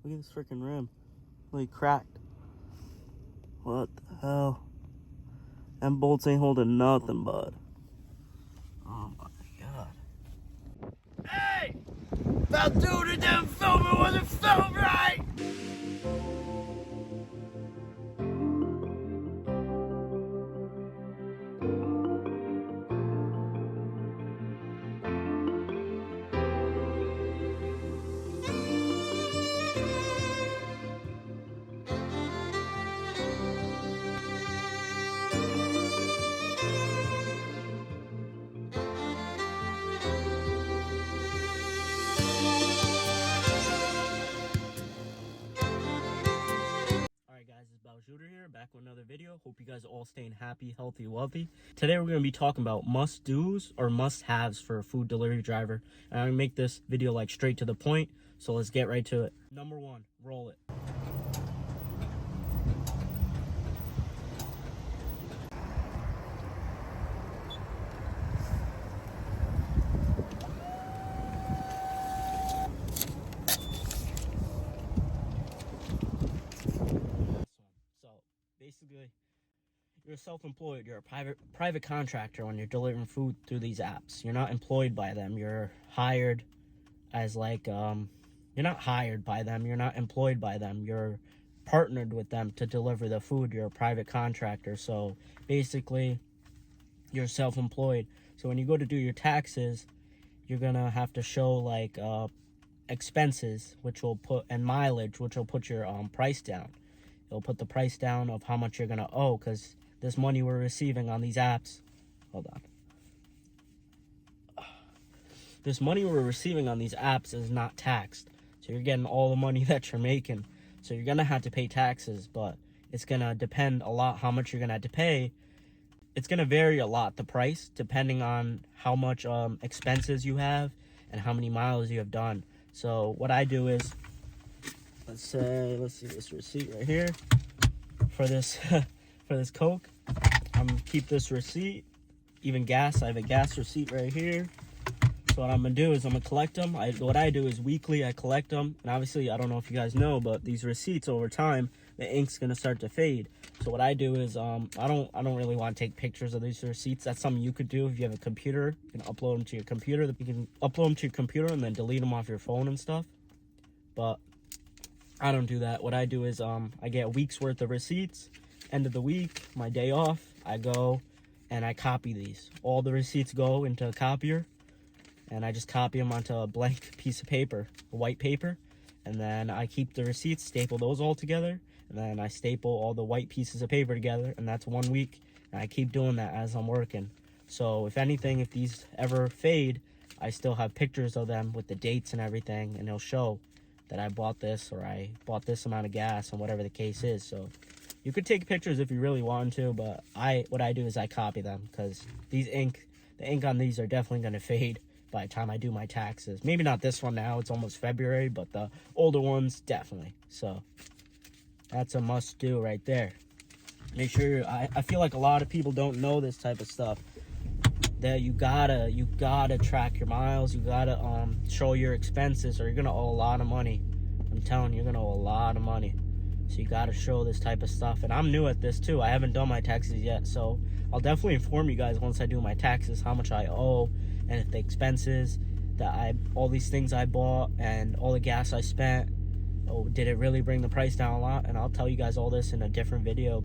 Look at this freaking rim. Like cracked. What the hell? Them bolts ain't holding nothing, bud. Oh my god. Hey! That dude who didn't film it wasn't filmed right! Shooter here, back with another video. Hope you guys are all staying happy, healthy, wealthy. Today we're going to be talking about must-dos or must-haves for a food delivery driver. And I'm going to make this video like straight to the point, so let's get right to it. Number one, roll it. Basically, you're self-employed. You're a private contractor when you're delivering food through these apps. You're not employed by them. You're hired as like you're not hired by them. You're not employed by them. You're partnered with them to deliver the food. You're a private contractor. So basically, you're self-employed. So when you go to do your taxes, you're gonna have to show like expenses, which will put, and mileage, which will put your price down. It'll put the price down of how much you're gonna owe, because this money we're receiving on these apps, hold on. This money we're receiving on these apps is not taxed. So you're getting all the money that you're making. So you're gonna have to pay taxes, but it's gonna depend a lot how much you're gonna have to pay. It's gonna vary a lot, the price, depending on how much expenses you have and how many miles you have done. So what I do is, let's see this receipt right here for this for this Coke. Keep this receipt. Even gas, I have a gas receipt right here. So what I'm gonna do is I'm gonna collect them. What I do is weekly I collect them, and obviously I don't know if you guys know, but these receipts over time the ink's gonna start to fade. So what I do is I don't really want to take pictures of these receipts. That's something you could do if you have a computer. You can upload them to your computer. You can upload them to your computer and then delete them off your phone and stuff. But I don't do that. What I do is I get a week's worth of receipts. End of the week, my day off, I go and I copy these. All the receipts go into a copier, and I just copy them onto a blank piece of paper, a white paper, and then I keep the receipts, staple those all together, and then I staple all the white pieces of paper together, and that's 1 week, and I keep doing that as I'm working. So if anything, if these ever fade, I still have pictures of them with the dates and everything, and it'll show that I bought this, or I bought this amount of gas, and whatever the case is. So you could take pictures if you really want to, but what I do is I copy them, because the ink on these are definitely going to fade by the time I do my taxes. Maybe not this one now, it's almost February, but the older ones, definitely. So that's a must do right there. Make sure, I feel like a lot of people don't know this type of stuff, that you gotta track your miles, you gotta show your expenses, or you're gonna owe a lot of money. I'm telling you, you're gonna owe a lot of money. So you gotta show this type of stuff. And I'm new at this too. I haven't done my taxes yet, so I'll definitely inform you guys once I do my taxes how much I owe, and if the expenses that all these things I bought and all the gas I spent, oh, did it really bring the price down a lot? And I'll tell you guys all this in a different video.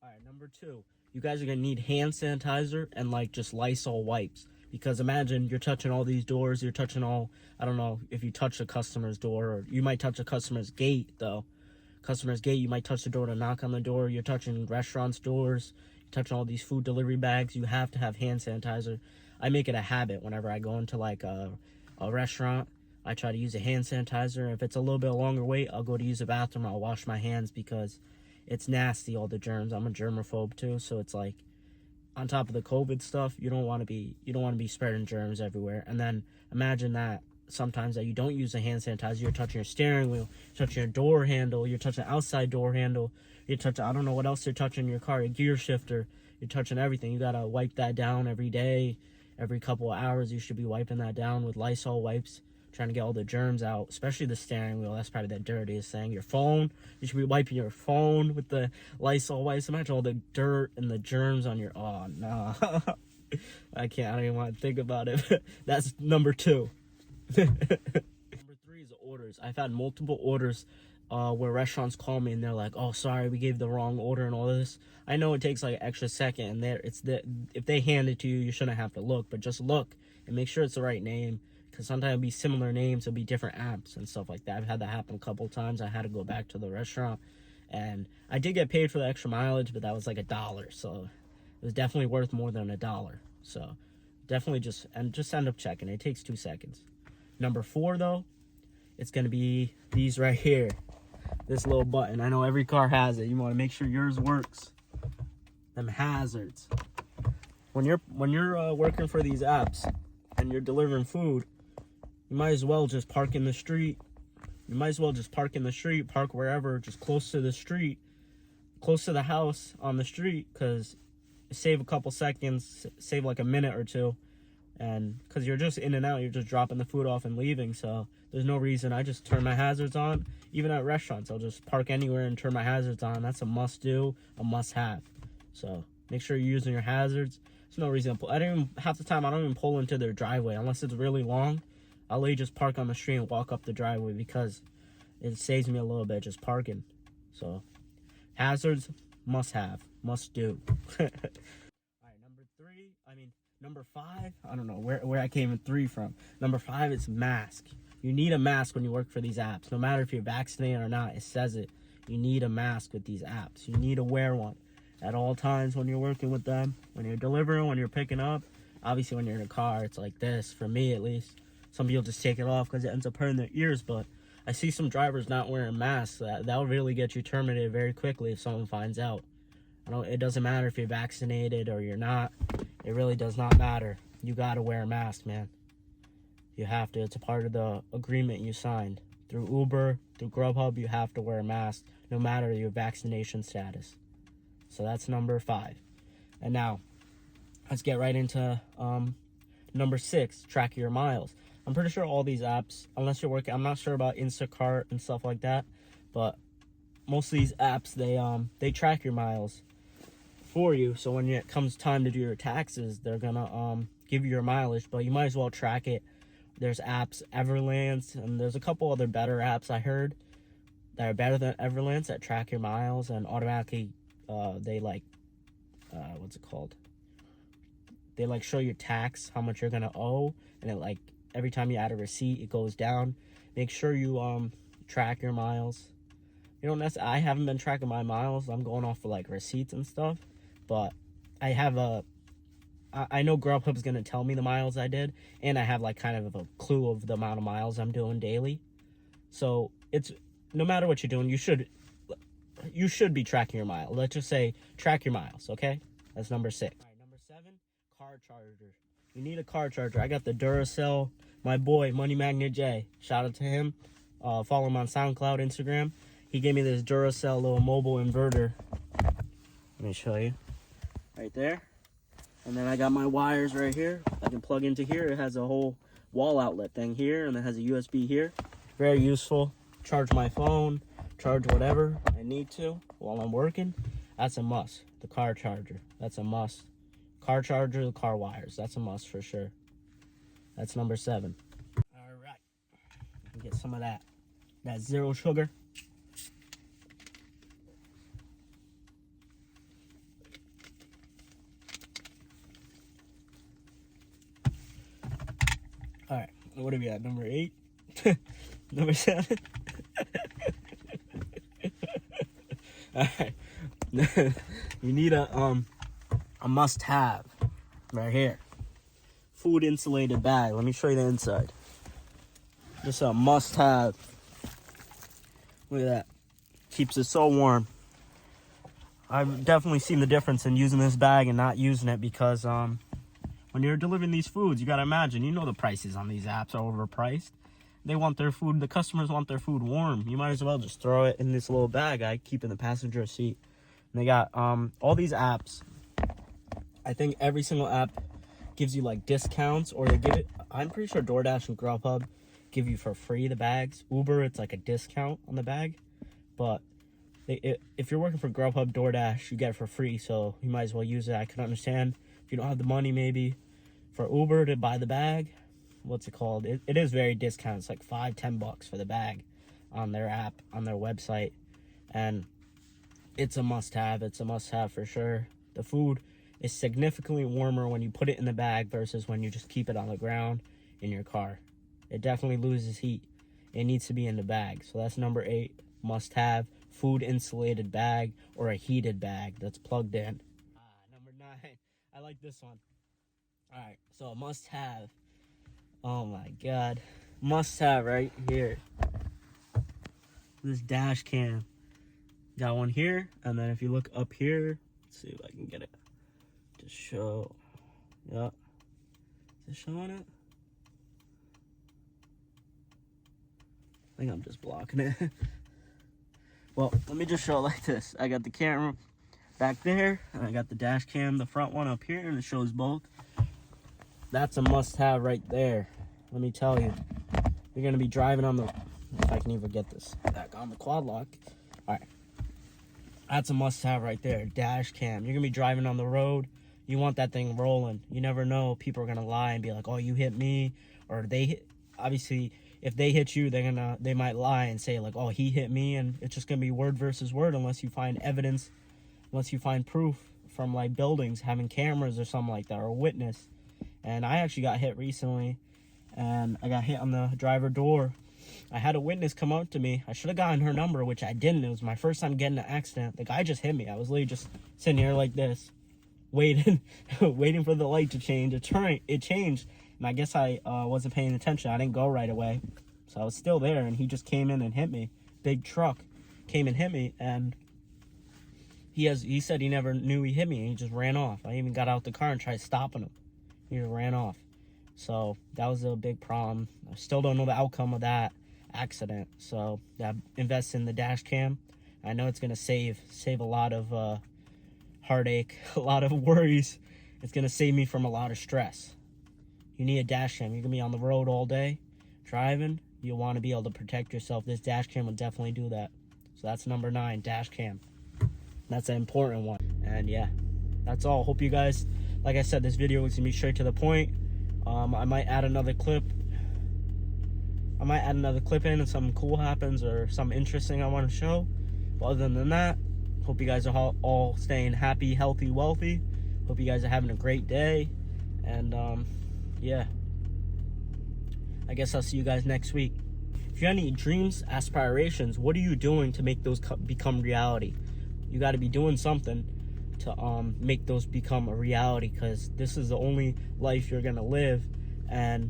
All right, number two. You guys are going to need hand sanitizer and like just Lysol wipes, because imagine you're touching all these doors, you're touching all, I don't know if you touch a customer's door, or you might touch a customer's gate though. Customer's gate, you might touch the door to knock on the door, you're touching restaurants' doors, you're touching all these food delivery bags. You have to have hand sanitizer. I make it a habit whenever I go into like a restaurant. I try to use a hand sanitizer. If it's a little bit longer wait, I'll go to use the bathroom, I'll wash my hands, because it's nasty, all the germs. I'm a germaphobe too, so it's like, on top of the COVID stuff, you don't want to be spreading germs everywhere. And then imagine that sometimes that you don't use a hand sanitizer, you're touching your steering wheel, you're touching your door handle, you're touching the outside door handle, you're touching, I don't know what else you're touching in your car, your gear shifter, you're touching everything. You gotta wipe that down every day, every couple of hours. You should be wiping that down with Lysol wipes. trying to get all the germs out, especially the steering wheel. That's probably the dirtiest thing. Your phone, you should be wiping your phone with the Lysol wipes. Imagine all the dirt and the germs on your, oh, no. I don't even want to think about it. That's number 2. Number 3 is orders. I've had multiple orders where restaurants call me and they're like, oh, sorry, we gave the wrong order and all this. I know it takes like an extra second, and if they hand it to you, you shouldn't have to look, but just look and make sure it's the right name, because sometimes it'll be similar names, it'll be different apps and stuff like that. I've had that happen a couple times. I had to go back to the restaurant, and I did get paid for the extra mileage, but that was like $1, so it was definitely worth more than $1. So definitely just end up checking. It takes 2 seconds. Number 4 though, it's gonna be these right here. This little button. I know every car has it. You want to make sure yours works. Them hazards. When you're working for these apps and you're delivering food, you might as well just park in the street. Park wherever, just close to the street, close to the house on the street, because save a couple seconds, save like a minute or 2. And because you're just in and out, you're just dropping the food off and leaving, so there's no reason. I just turn my hazards on. Even at restaurants, I'll just park anywhere and turn my hazards on. That's a must-do, a must-have. So make sure you're using your hazards. There's no reason to pull. Half the time, I don't even pull into their driveway unless it's really long. I'll literally just park on the street and walk up the driveway, because it saves me a little bit just parking. So hazards, must-have, must-do. All right, number 5, I don't know where I came in 3 from. Number 5 is mask. You need a mask when you work for these apps. No matter if you're vaccinated or not, it says it. You need a mask with these apps. You need to wear one at all times when you're working with them. When you're delivering, when you're picking up. Obviously, when you're in a car, it's like this, for me at least. Some people just take it off because it ends up hurting their ears, but I see some drivers not wearing masks. That'll really get you terminated very quickly if someone finds out. It doesn't matter if you're vaccinated or you're not. It really does not matter. You gotta wear a mask, man. You have to. It's a part of the agreement you signed. Through Uber, through Grubhub, you have to wear a mask no matter your vaccination status. So that's number 5. And now, let's get right into number 6, track your miles. I'm pretty sure all these apps, unless you're working, I'm not sure about Instacart and stuff like that, but most of these apps, they track your miles for you. So when it comes time to do your taxes, they're gonna give you your mileage, but you might as well track it. There's apps, Everlance, and there's a couple other better apps I heard that are better than Everlance that track your miles and automatically they what's it called? They like show your tax, how much you're gonna owe, and it like every time you add a receipt, it goes down. Make sure you track your miles. You don't necessarily, I haven't been tracking my miles. I'm going off of like receipts and stuff, but I have I know Grubhub's gonna tell me the miles I did, and I have like kind of a clue of the amount of miles I'm doing daily. So it's, no matter what you're doing, you should be tracking your miles. Let's just say track your miles, okay? That's number 6. All right, number 7, car charger. You need a car charger. I got the Duracell. My boy Money Magnet J, shout out to him. Follow him on SoundCloud, Instagram. He gave me this Duracell little mobile inverter. Let me show you. Right there. And then I got my wires right here. I can plug into here. It has a whole wall outlet thing here, and it has a USB here. Very useful. Charge my phone, charge whatever I need to while I'm working. That's a must. The car charger. That's a must. Car charger, the car wires. That's a must for sure. That's number 7. All right. Get some of that zero sugar. All right, what are we at? Number 8? Number 7? All right. You need a must-have right here. Food insulated bag. Let me show you the inside. Just a must-have. Look at that. Keeps it so warm. I've definitely seen the difference in using this bag and not using it, because when you're delivering these foods, you gotta imagine, you know the prices on these apps are overpriced. They want their food, the customers want their food warm. You might as well just throw it in this little bag I keep in the passenger seat. And they got all these apps. I think every single app gives you like discounts, or they give it, I'm pretty sure Doordash and Grubhub give you for free the bags. Uber, it's like a discount on the bag. But if you're working for Grubhub, Doordash, you get it for free, so you might as well use it. I can understand if you don't have the money maybe for Uber to buy the bag. What's it called? It is very discounted. It's like $5-10 for the bag on their app, on their website. And it's a must-have. It's a must-have for sure. The food is significantly warmer when you put it in the bag versus when you just keep it on the ground in your car. It definitely loses heat. It needs to be in the bag. So that's number 8, must-have. Food insulated bag or a heated bag that's plugged in. Number 9, I like this one. All right, so a must-have. Oh my God, must-have right here. This dash cam. Got one here, and then if you look up here, let's see if I can get it to show. Yep. Is it showing it? I think I'm just blocking it. Well, let me just show it like this. I got the camera back there, and I got the dash cam, the front one up here, and it shows both. That's a must-have right there. Let me tell you. You're going to be driving on the... If I can even get this back on the quad lock. All right. That's a must-have right there. Dash cam. You're going to be driving on the road. You want that thing rolling. You never know. People are going to lie and be like, oh, you hit me. Or they hit... Obviously, if they hit you, they might lie and say, like, oh, he hit me. And it's just going to be word versus word unless you find evidence. Unless you find proof from, like, buildings having cameras or something like that. Or a witness. And I actually got hit recently. And I got hit on the driver door. I had a witness come up to me. I should have gotten her number, which I didn't. It was my first time getting in an accident. The guy just hit me. I was literally just sitting here like this, waiting, waiting for the light to change. It changed, and I guess I wasn't paying attention. I didn't go right away, so I was still there, and he just came in and hit me. Big truck came and hit me, and he said he never knew he hit me, and he just ran off. I even got out the car and tried stopping him. He just ran off. So that was a big problem. I still don't know the outcome of that accident. So yeah, invest in the dash cam. I know it's gonna save a lot of heartache, a lot of worries. It's gonna save me from a lot of stress. You need a dash cam. You're gonna be on the road all day, driving. You want to be able to protect yourself. This dash cam will definitely do that. So that's number 9, dash cam. That's an important one. And yeah, that's all. Hope you guys, like I said, this video is gonna be straight to the point. I might add another clip. In and something cool happens or something interesting I want to show. But other than that, hope you guys are all staying happy, healthy, wealthy. Hope you guys are having a great day. And yeah, I guess I'll see you guys next week. If you have any dreams, aspirations, what are you doing to make those become reality? You got to be doing something to make those become a reality, because this is the only life you're gonna live, and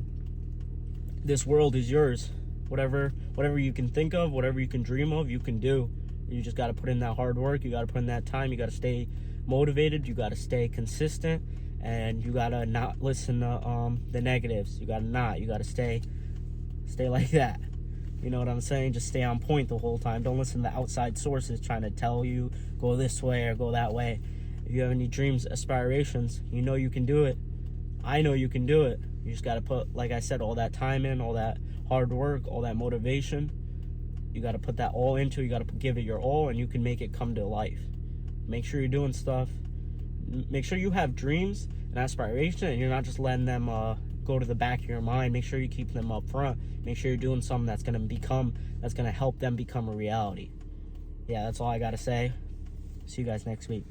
this world is yours. Whatever you can think of, whatever you can dream of, you can do. You just got to put in that hard work. You got to put in that time. You got to stay motivated. You got to stay consistent, and you got to not listen to the negatives. You got to stay like that. You know what I'm saying? Just stay on point the whole time. Don't listen to outside sources trying to tell you go this way or go that way. If you have any dreams, aspirations, you know you can do it. I know you can do it. You just got to put, like I said, all that time in, all that hard work, all that motivation. You got to put that all into it. You got to give it your all, and you can make it come to life. Make sure you're doing stuff. Make sure you have dreams and aspirations, and you're not just letting them go to the back of your mind. Make sure you keep them up front. Make sure you're doing something that's going to help them become a reality. Yeah, that's all I got to say. See you guys next week.